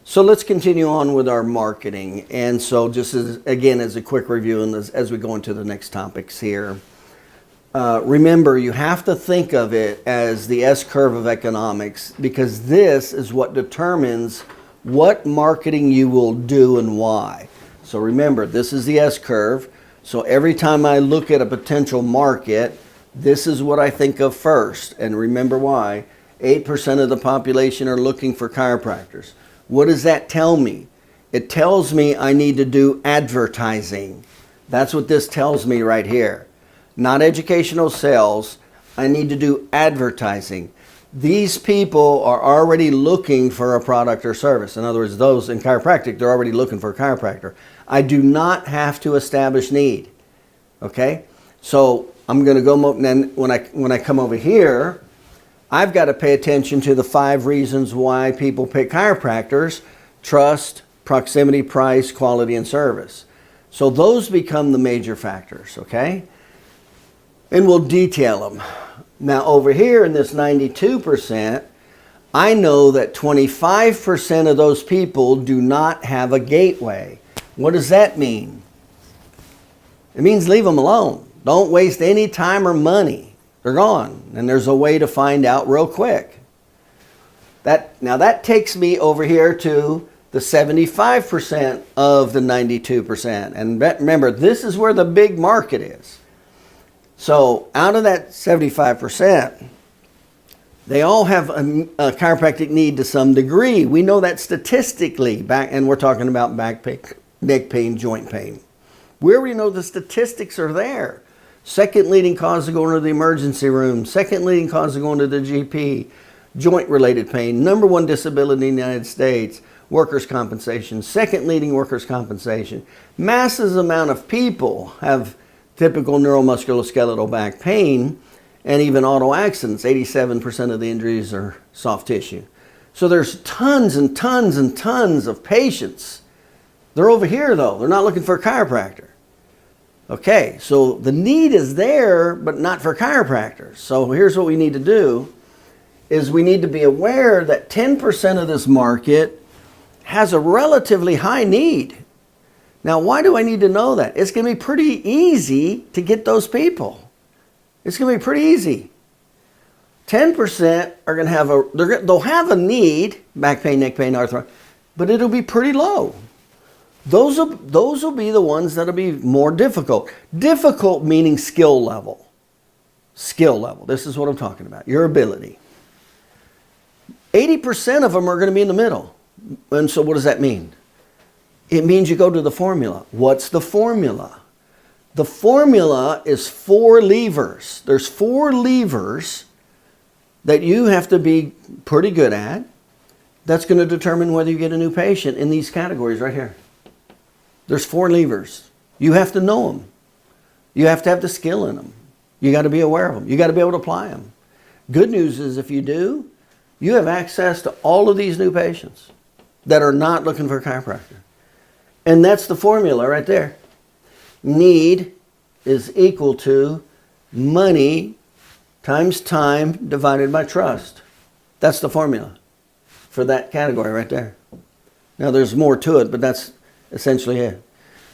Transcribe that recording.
So let's continue on with our marketing. And so just as a quick review and as we go into the next topics here, remember you have to think of it as the S-curve of economics, because this is what determines what marketing you will do and why. So remember, this is the S-curve. So every time I look at a potential market, this is what I think of first. And remember why. 8% of the population are looking for chiropractors. What does that tell me? It tells me I need to do advertising. That's what this tells me right here. Not educational sales. I need to do advertising. These people are already looking for a product or service. In other words, those in chiropractic, they're already looking for a chiropractor. I do not have to establish need. Okay? So I'm going to go, and then when I come over here, I've got to pay attention to the 5 reasons why people pick chiropractors: trust, proximity, price, quality, and service. So those become the major factors, okay? And we'll detail them. Now over here in this 92%, I know that 25% of those people do not have a gateway. What does that mean? It means leave them alone. Don't waste any time or money. They're gone. And there's a way to find out real quick. Now that takes me over here to the 75% of the 92%. And remember, this is where the big market is. So out of that 75%, they all have a chiropractic need to some degree. We know that statistically, and we're talking about back pain, neck pain, joint pain. Where we know the statistics are there. Second leading cause of going to the emergency room. Second leading cause of going to the GP. Joint-related pain. #1 disability in the United States. Workers' compensation. Second leading workers' compensation. Massive amount of people have typical neuromusculoskeletal back pain and even auto accidents. 87% of the injuries are soft tissue. So there's tons and tons and tons of patients. They're over here though. They're not looking for a chiropractor. Okay, so the need is there, but not for chiropractors. So here's what we need to do, is we need to be aware that 10% of this market has a relatively high need. Now, why do I need to know that? It's going to be pretty easy to get those people. It's going to be pretty easy. 10% are going to have they'll have a need, back pain, neck pain, arthritis, but it'll be pretty low. Those will be the ones that'll be more difficult. Difficult meaning skill level. Skill level. This is what I'm talking about. Your ability. 80% of them are going to be in the middle. And so what does that mean? It means you go to the formula. What's the formula? The formula is 4 levers. There's 4 levers that you have to be pretty good at. That's going to determine whether you get a new patient in these categories right here. There's 4 levers. You have to know them. You have to have the skill in them. You got to be aware of them. You got to be able to apply them. Good news is if you do, you have access to all of these new patients that are not looking for a chiropractor. And that's the formula right there. Need is equal to money times time divided by trust. That's the formula for that category right there. Now there's more to it, but that's essentially it.